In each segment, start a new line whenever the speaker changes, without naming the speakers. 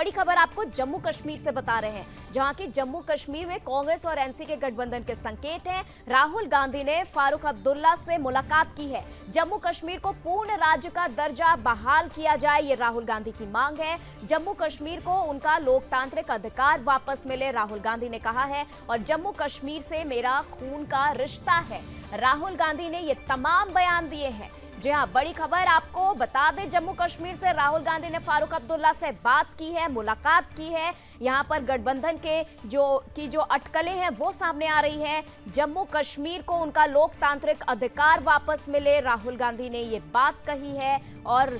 बड़ी खबर आपको जम्मू कश्मीर से बता रहे हैं, जहां की जम्मू कश्मीर में कांग्रेस और एनसी के गठबंधन के संकेत हैं। राहुल गांधी ने फारूक अब्दुल्ला से मुलाकात की है। जम्मू कश्मीर को पूर्ण राज्य का दर्जा बहाल किया जाए, ये राहुल गांधी की मांग है। जम्मू कश्मीर को उनका लोकतांत्रिक अधिकार वापस मिले, राहुल गांधी ने कहा है। और जम्मू कश्मीर से मेरा खून का रिश्ता है, राहुल गांधी ने ये तमाम बयान दिए हैं। जी हाँ, बड़ी खबर आपको बता दें, जम्मू कश्मीर से राहुल गांधी ने फारूक अब्दुल्ला से बात की है, मुलाकात की है। यहां पर गठबंधन के जो अटकलें हैं वो सामने आ रही हैं। जम्मू कश्मीर को उनका लोकतांत्रिक अधिकार वापस मिले, राहुल गांधी ने ये बात कही है। और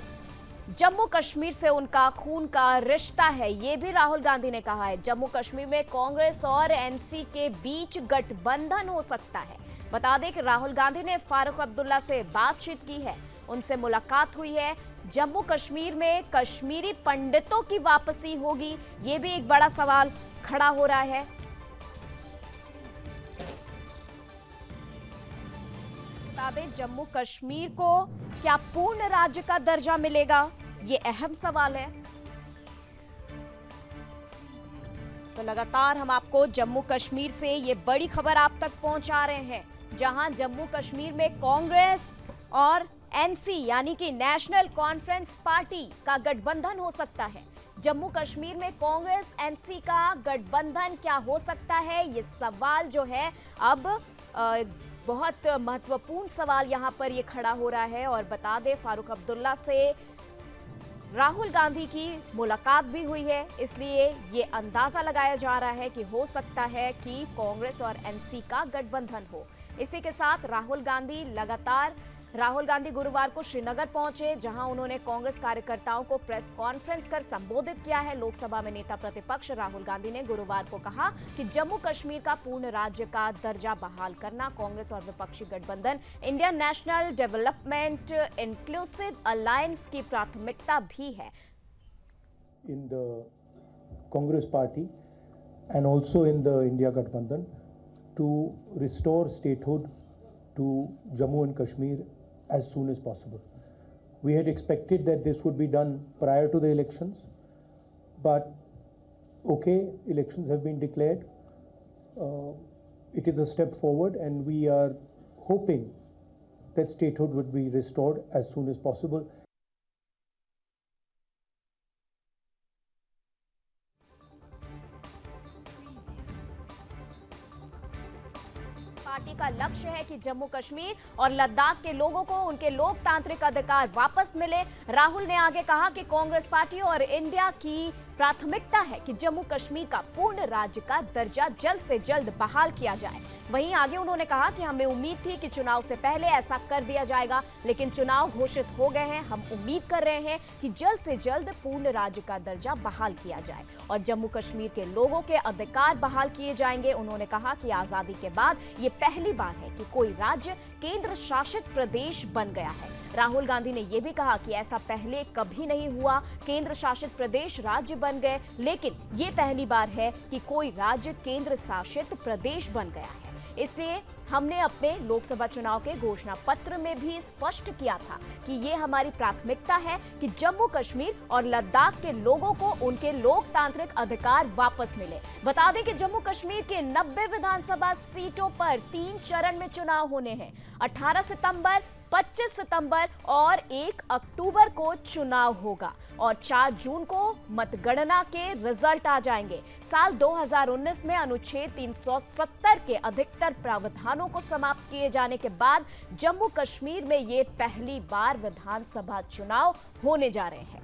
जम्मू कश्मीर से उनका खून का रिश्ता है, ये भी राहुल गांधी ने कहा है। जम्मू कश्मीर में कांग्रेस और एनसी के बीच गठबंधन हो सकता है। बता दें कि राहुल गांधी ने फारूक अब्दुल्ला से बातचीत की है, उनसे मुलाकात हुई है। जम्मू कश्मीर में कश्मीरी पंडितों की वापसी होगी, ये भी एक बड़ा सवाल खड़ा हो रहा है। बता दें, जम्मू कश्मीर को क्या पूर्ण राज्य का दर्जा मिलेगा, ये अहम सवाल है। तो लगातार हम आपको जम्मू कश्मीर से ये बड़ी खबर आप तक पहुंचा रहे हैं, जहां जम्मू कश्मीर में कांग्रेस और एनसी यानी कि नेशनल कॉन्फ्रेंस पार्टी का गठबंधन हो सकता है। जम्मू कश्मीर में कांग्रेस एनसी का गठबंधन क्या हो सकता है, ये सवाल जो है अब बहुत महत्वपूर्ण सवाल यहां पर ये खड़ा हो रहा है। और बता दें, फारूक अब्दुल्ला से राहुल गांधी की मुलाकात भी हुई है, इसलिए ये अंदाजा लगाया जा रहा है कि हो सकता है कि कांग्रेस और एनसी का गठबंधन हो। इसी के साथ राहुल गांधी गुरुवार को श्रीनगर पहुंचे, जहां उन्होंने कांग्रेस कार्यकर्ताओं को प्रेस कॉन्फ्रेंस कर संबोधित किया है। लोकसभा में नेता प्रतिपक्ष राहुल गांधी ने गुरुवार को कहा कि जम्मू कश्मीर का पूर्ण राज्य का दर्जा बहाल करना कांग्रेस और विपक्षी गठबंधन Indian national development inclusive alliance की प्राथमिकता भी है।
In the Congress party and also in the India गठबंधन to restore statehood to Jammu and Kashmir as soon as possible. We had expected that this would be done prior to the elections, but okay, elections have been declared. It is a step forward, and we are hoping that statehood would be restored as soon as possible.
Party का लक्ष्य है कि जम्मू कश्मीर और लद्दाख के लोगों को उनके लोकतांत्रिक अधिकार वापस मिले। राहुल ने आगे कहा कि कांग्रेस पार्टी और इंडिया की प्राथमिकता है कि जम्मू कश्मीर का पूर्ण राज्य का दर्जा जल्द से जल्द बहाल किया जाए। वहीं आगे उन्होंने कहा कि हमें उम्मीद थी कि चुनाव से पहले ऐसा कर दिया जाएगा, लेकिन चुनाव घोषित हो गए हैं। हम उम्मीद कर रहे हैं कि जल्द से जल्द पूर्ण राज्य का दर्जा बहाल किया जाए और जम्मू कश्मीर के लोगों के अधिकार बहाल किए जाएंगे। उन्होंने कहा कि आजादी के बाद ये पहली बार है कि कोई राज्य केंद्र शासित प्रदेश बन गया है। राहुल गांधी ने यह भी कहा कि ऐसा पहले कभी नहीं हुआ, केंद्र शासित प्रदेश राज्य बन गए, लेकिन ये पहली बार है कि कोई राज्य केंद्र शासित प्रदेश बन गया है। इसलिए हमने अपने लोकसभा चुनाव के घोषणा पत्र में भी स्पष्ट किया था कि ये हमारी प्राथमिकता है कि जम्मू कश्मीर और लद्दाख के लोगों को उनके लोकतांत्रिक अधिकार वापस मिले। बता दें कि जम्मू कश्मीर के 90 विधानसभा सीटों पर 3 चरण में चुनाव होने हैं। 18 सितंबर, 25 सितंबर और 1 अक्टूबर को चुनाव होगा और 4 जून को मतगणना के रिजल्ट आ जाएंगे। साल 2019 में अनुच्छेद 370 के अधिकतर प्रावधानों को समाप्त किए जाने के बाद जम्मू कश्मीर में ये पहली बार विधानसभा चुनाव होने जा रहे हैं।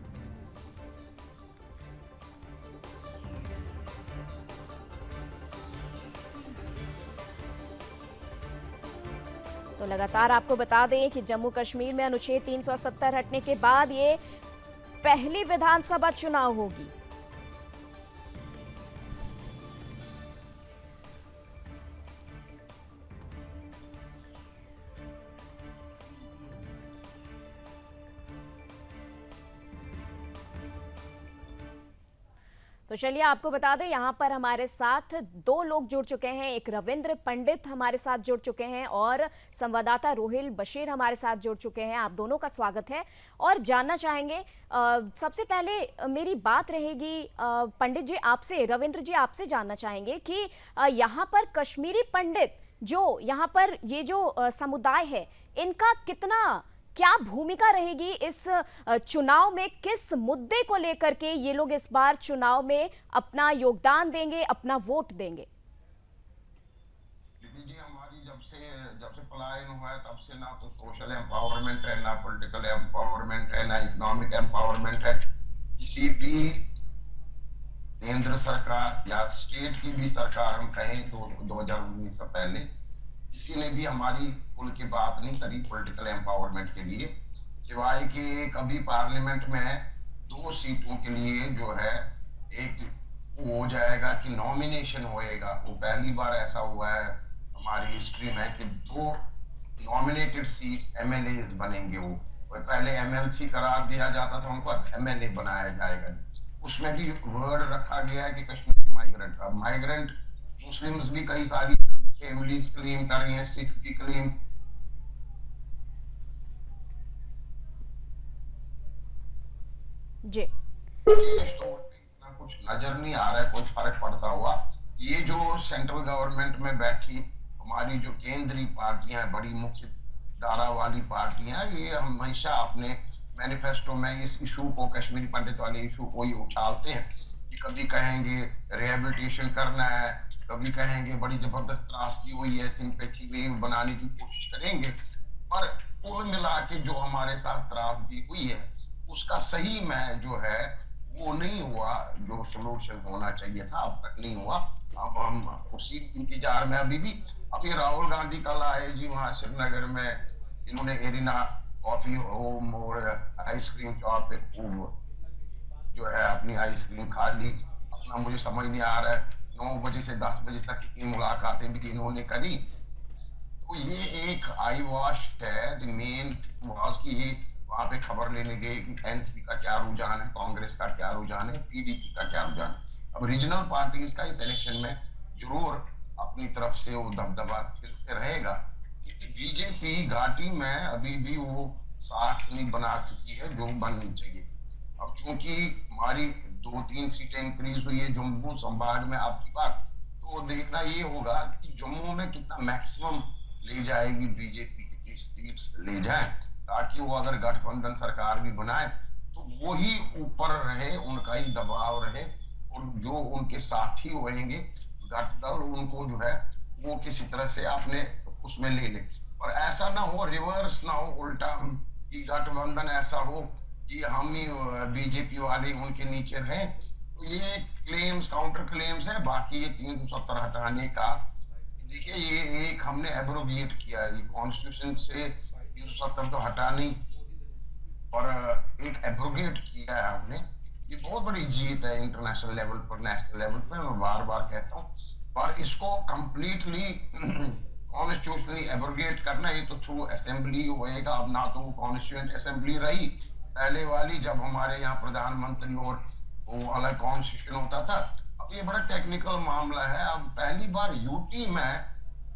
तो लगातार आपको बता दें कि जम्मू कश्मीर में अनुच्छेद 370 हटने के बाद ये पहली विधानसभा चुनाव होगी। तो चलिए आपको बता दें, यहाँ पर हमारे साथ दो लोग जुड़ चुके हैं। एक रविंद्र पंडित हमारे साथ जुड़ चुके हैं और संवाददाता रोहिल बशीर हमारे साथ जुड़ चुके हैं। आप दोनों का स्वागत है और जानना चाहेंगे, सबसे पहले मेरी बात रहेगी पंडित जी आपसे, रविंद्र जी आपसे जानना चाहेंगे कि यहाँ पर कश्मीरी पंडित जो यहाँ पर ये जो समुदाय है, इनका कितना क्या भूमिका रहेगी इस चुनाव में? किस मुद्दे को लेकर के ये लोग इस बार चुनाव में अपना योगदान देंगे, अपना वोट देंगे?
जी, हमारी जब से पलायन हुआ है तब से ना तो सोशल एम्पावरमेंट है, ना पॉलिटिकल एम्पावरमेंट है, ना इकोनॉमिक एम्पावरमेंट है। किसी भी केंद्र सरकार या स्टेट की भी सरकार हम कहें तो 2019 से पहले किसी ने भी हमारी खुल की बात नहीं करी पॉलिटिकल एम्पावरमेंट के लिए, सिवाय कि कभी पार्लियामेंट में 2 सीटों के लिए जो है एक वो हो जाएगा कि नॉमिनेशन होएगा। वो पहली बार ऐसा हुआ है हमारी हिस्ट्री में कि 2 नॉमिनेटेड सीट्स एमएलए बनेंगे। वो पहले एमएलसी करार दिया जाता था, उनको एमएलए बनाया जाएगा। उसमें भी वर्ड रखा गया है कि कश्मीरी माइग्रेंट। अब माइग्रेंट मुस्लिम्स भी कई सारी फैमिलीज क्लेम कर रही हैं, सिख भी क्लेम।
जी
तो इतना कुछ नजर नहीं आ रहा है, कुछ फर्क पड़ता हुआ। ये जो सेंट्रल गवर्नमेंट में बैठी हमारी जो केंद्रीय पार्टियां हैं, बड़ी मुख्य धारा वाली पार्टियां, ये हमेशा अपने मैनिफेस्टो में इस इशू को, कश्मीरी पंडित वाले इशू को ही उछालते हैं कि कभी कहेंगे रिहेबिलिटेशन करना है, कभी कहेंगे बड़ी जबरदस्त त्रासदी हुई है, सिंपैथी वेव बनाने की कोशिश करेंगे। पर कुल मिला के जो हमारे साथ त्रासदी हुई है उसका सही में जो है वो नहीं हुआ, जो सोल्यूशन होना चाहिए था अब तक नहीं हुआ। अब हम उसी इंतजार में अभी राहुल गांधी कल आए जी वहां श्रीनगर में, इन्होंने एरिना कॉफी होम और आइसक्रीम शॉप पे खूब जो है अपनी आइसक्रीम खा ली। अपना मुझे समझ नहीं आ रहा है 9 बजे से 10 बजे तक कितनी मुलाकातें भी इन्होंने करी। तो ये एक आई वॉश है। द मेन वाज कि वहां पे खबर लेने गए कि एनसी का क्या रुझान है, कांग्रेस का क्या रुझान है, पीडीपी का क्या रुझान है। अब रीजनल पार्टीज का इस इलेक्शन में जरूर अपनी तरफ से वो दबदबा फिर से रहेगा, क्योंकि बीजेपी घाटी में अभी भी वो साख नहीं बना चुकी है जो बननी चाहिए थी। अब चूंकि हमारी 2-3 सीटें इंक्रीज हुई है जम्मू संभाग में आपकी बात, तो देखना ये होगा कि जम्मू में कितना मैक्सिमम ले जाएगी बीजेपी, कितनी सीट्स ले जाए, ताकि वो अगर गठबंधन सरकार भी बनाए तो वो ही ऊपर रहे, उनका ही दबाव रहे, और जो उनके साथी होंगे गठदल उनको जो है वो किसी तरह से अपने उसमें ले ले। और ऐसा ना हो, रिवर्स ना हो, उल्टा कि गठबंधन ऐसा हो कि हम ही बीजेपी वाले उनके नीचे रहे। तो ये क्लेम्स काउंटर क्लेम्स है। बाकी ये 370 हटाने का, देखिए ये एक हमने एब्रोगेट किया है, कॉन्स्टिट्यूशन से 370 तो हटा नहीं और एक एब्रोगेट किया है हमने। ये बहुत बड़ी जीत है इंटरनेशनल लेवल पर, नेशनल लेवल पर, मैं बार बार कहता हूँ। पर इसको कंप्लीटली कॉन्स्टिट्यूशनली एब्रोगेट करना ये तो थ्रू असेंबली होएगा। अब ना तो वो कॉन्स्टिट्यूएंट असेंबली रही पहले वाली जब हमारे यहाँ प्रधानमंत्री और वो अलग कॉन्स्टिट्यूशन होता था। अब ये बड़ा टेक्निकल मामला है। अब पहली बार यूटी में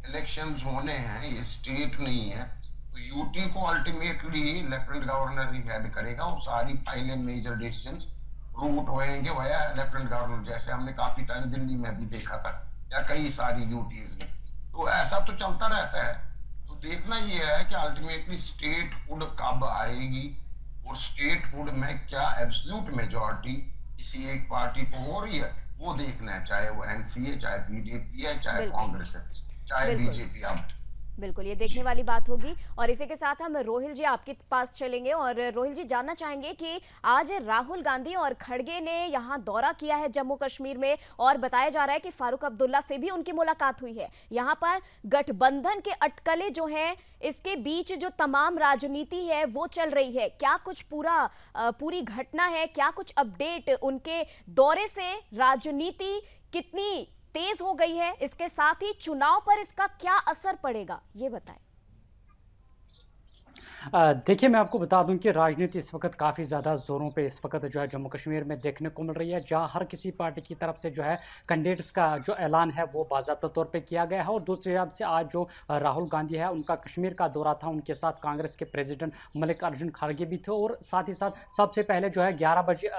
इलेक्शंस होने हैं, ये स्टेट नहीं है, तो यूटी को अल्टीमेटली लेफ्टिनेंट गवर्नर ही हेड करेगा और सारी फाइलें मेजर डिसीजंस रूट होएंगे वया लेफ्टिनेंट गवर्नर, जैसे हमने काफी टाइम दिल्ली में भी देखा था या कई सारी यूटीज में। तो ऐसा तो चलता रहता है। तो देखना ये है कि अल्टीमेटली स्टेटहुड कब आएगी और स्टेटहुड में क्या एब्सोल्यूट मेजॉरिटी किसी एक पार्टी को हो रही है, वो देखना है, चाहे वो एनसी है, चाहे पीडीपी है, चाहे कांग्रेस है, चाहे बीजेपी। अब
बिल्कुल ये देखने वाली बात होगी। और इसी के साथ हम रोहिल जी आपके पास चलेंगे और रोहिल जी जानना चाहेंगे कि आज राहुल गांधी और खड़गे ने यहाँ दौरा किया है जम्मू कश्मीर में और बताया जा रहा है कि फारूक अब्दुल्ला से भी उनकी मुलाकात हुई है। यहाँ पर गठबंधन के अटकलें जो हैं, इसके बीच जो तमाम राजनीति है वो चल रही है। क्या कुछ पूरी घटना है, क्या कुछ अपडेट उनके दौरे से? राजनीति कितनी तेज हो गई है, इसके साथ ही चुनाव पर इसका क्या असर पड़ेगा, ये बताएं।
देखिए, मैं आपको बता दूं कि राजनीति इस वक्त काफ़ी ज़्यादा ज़ोरों पे इस वक्त जो है जम्मू कश्मीर में देखने को मिल रही है, जहां हर किसी पार्टी की तरफ से जो है कैंडिडेट्स का जो ऐलान है वो बाज़ाब्ता तौर पे किया गया है। और दूसरी तरफ से आज जो राहुल गांधी है, उनका कश्मीर का दौरा था, उनके साथ कांग्रेस के प्रेसिडेंट मल्लिकार्जुन खड़गे भी थे। और साथ ही साथ सबसे पहले जो है 11 बजे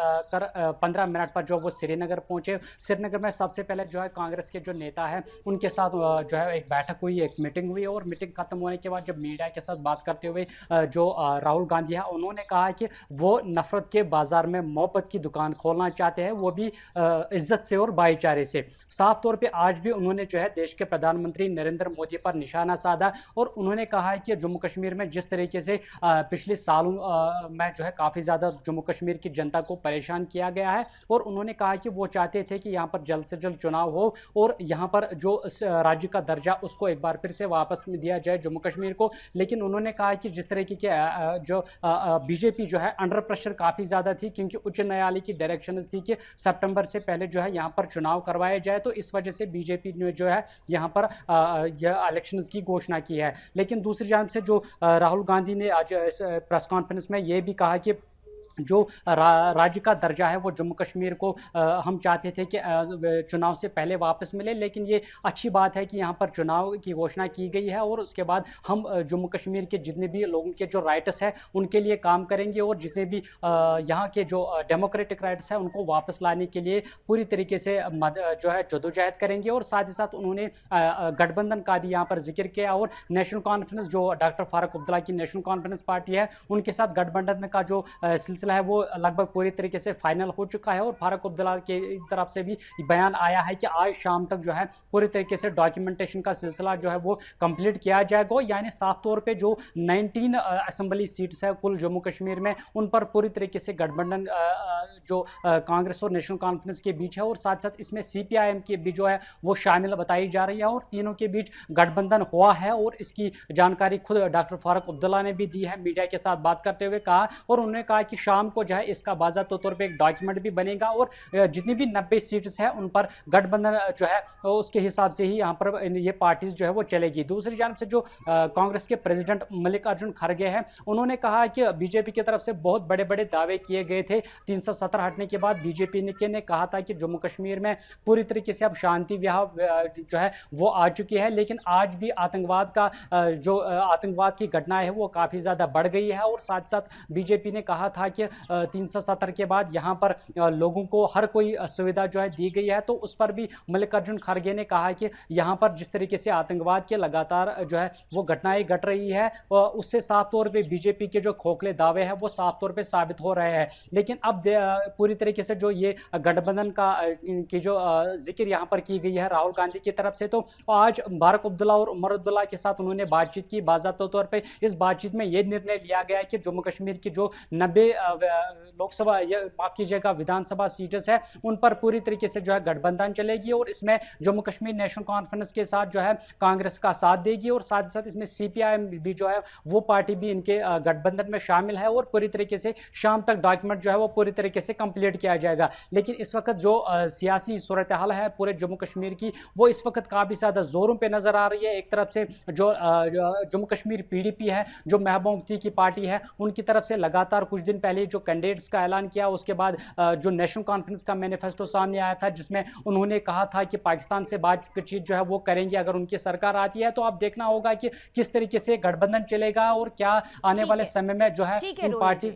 15 मिनट पर जो वो श्रीनगर पहुंचे। श्रीनगर में सबसे पहले जो है कांग्रेस के जो नेता है उनके साथ जो है एक बैठक हुई, एक मीटिंग हुई। और मीटिंग खत्म होने के बाद जब मीडिया के साथ बात करते हुए जो राहुल गांधी है, उन्होंने कहा कि वो नफरत के बाजार में मोहब्बत की दुकान खोलना चाहते हैं, वो भी इज्जत से और भाईचारे से। साफ तौर पे आज भी उन्होंने जो है देश के प्रधानमंत्री नरेंद्र मोदी पर निशाना साधा और उन्होंने कहा है कि जम्मू कश्मीर में जिस तरीके से पिछले सालों में जो है काफ़ी ज़्यादा जम्मू कश्मीर की जनता को परेशान किया गया है। और उन्होंने कहा कि वो चाहते थे कि यहाँ पर जल्द से जल्द चुनाव हो और यहाँ पर जो राज्य का दर्जा उसको एक बार फिर से वापस में दिया जाए जम्मू कश्मीर को। लेकिन उन्होंने कहा कि जिस तरीके के जो बीजेपी जो है अंडर प्रेशर काफ़ी ज़्यादा थी, क्योंकि उच्च न्यायालय की डायरेक्शन थी कि सितंबर से पहले जो है यहाँ पर चुनाव करवाए जाए, तो इस वजह से बीजेपी ने जो है यहाँ पर यह इलेक्शंस की घोषणा की है। लेकिन दूसरी जानब से जो राहुल गांधी ने आज इस प्रेस कॉन्फ्रेंस में ये भी कहा कि जो राज्य का दर्जा है वो जम्मू कश्मीर को हम चाहते थे कि चुनाव से पहले वापस मिले, लेकिन ये अच्छी बात है कि यहाँ पर चुनाव की घोषणा की गई है और उसके बाद हम जम्मू कश्मीर के जितने भी लोगों के जो राइट्स है उनके लिए काम करेंगे और जितने भी यहाँ के जो डेमोक्रेटिक राइट्स है उनको वापस लाने के लिए पूरी तरीके से जो है जदोजहद करेंगे। और साथ ही साथ उन्होंने गठबंधन का भी यहाँ पर जिक्र किया और नेशनल कॉन्फ्रेंस जो डॉक्टर फारूक अब्दुल्ला की नेशनल कॉन्फ्रेंस पार्टी है उनके साथ गठबंधन का जो सिलसिला है वो लगभग पूरी तरीके से फाइनल हो चुका है। और फारूक अब्दुल्ला की तरफ से भी बयान आया है कि आज शाम तक जो है पूरी तरीके से डॉक्यूमेंटेशन का सिलसिला जो है वो कंप्लीट किया जाएगा। यानी साफ तौर पे जो 19 असेंबली सीट्स है कुल जम्मू कश्मीर में, उन पर पूरी तरीके से गठबंधन जो कांग्रेस और नेशनल कॉन्फ्रेंस के बीच है और साथ साथ इसमें CPIM की भी जो है वो शामिल बताई जा रही है और तीनों के बीच गठबंधन हुआ है। और इसकी जानकारी खुद डॉक्टर फारूक अब्दुल्ला ने भी दी है, मीडिया के साथ बात करते हुए कहा। और उन्होंने कहा कि शाम को जो है इसका बाज़ाब्ता तौर पे एक डॉक्यूमेंट भी बनेगा और जितनी भी 90 सीट्स है उन पर गठबंधन जो है उसके हिसाब से ही यहाँ पर ये पार्टीज जो है वो चलेगी। दूसरी जानब से जो कांग्रेस के प्रेसिडेंट मल्लिकार्जुन खड़गे हैं, उन्होंने कहा कि बीजेपी की तरफ से बहुत बड़े बड़े दावे किए गए थे 370 हटने के बाद। बीजेपी ने कहा था कि जम्मू कश्मीर में पूरी तरीके से अब शांति जो है वो आ चुकी है, लेकिन आज भी आतंकवाद का जो आतंकवाद की घटनाएं है वो काफ़ी ज़्यादा बढ़ गई है। और साथ साथ बीजेपी ने कहा था कि 370 के बाद यहाँ पर लोगों को हर कोई सुविधा जो है दी गई है, तो उस पर भी मल्लिकार्जुन खड़गे ने कहा कि यहाँ पर जिस तरीके से आतंकवाद के लगातार जो है वो घटनाएं घट रही है उससे साफ तौर पे बीजेपी के जो खोखले दावे हैं वो साफ तौर पे साबित हो रहे हैं। लेकिन अब पूरी तरीके से जो ये गठबंधन का की जो जिक्र यहाँ पर की गई है राहुल गांधी की तरफ से, तो आज फारूक अब्दुल्ला और उमर अब्दुल्ला के साथ उन्होंने बातचीत की। बाज़ाब्ता तौर पर इस बातचीत में ये निर्णय लिया गया है कि जम्मू कश्मीर की जो 90 लोकसभा माफ कीजिएगा विधानसभा सीट्स है उन पर पूरी तरीके से जो है गठबंधन चलेगी और इसमें जम्मू कश्मीर नेशनल कॉन्फ्रेंस के साथ जो है कांग्रेस का साथ देगी और साथ ही साथ इसमें CPIM भी जो है वो पार्टी भी इनके गठबंधन में शामिल है और पूरी तरीके से शाम तक डॉक्यूमेंट जो है वो पूरी तरीके से कंप्लीट किया जाएगा। लेकिन इस वक्त जो सियासी सूरत हाल है पूरे जम्मू कश्मीर की वो इस वक्त काफ़ी ज़्यादा जोरों पर नजर आ रही है। एक तरफ से जो जम्मू कश्मीर PDP है जो महबूब मुफ्ती की पार्टी है, उनकी तरफ से लगातार कुछ दिन पहले जो कैंडिडेट्स का ऐलान किया, उसके बाद जो नेशनल कॉन्फ्रेंस का मैनिफेस्टो सामने आया था जिसमें उन्होंने कहा था कि पाकिस्तान से बातचीत जो है वो करेंगे अगर उनकी सरकार आती है। तो अब देखना होगा कि किस तरीके से गठबंधन चलेगा और क्या आने वाले समय में जो है इन पार्टी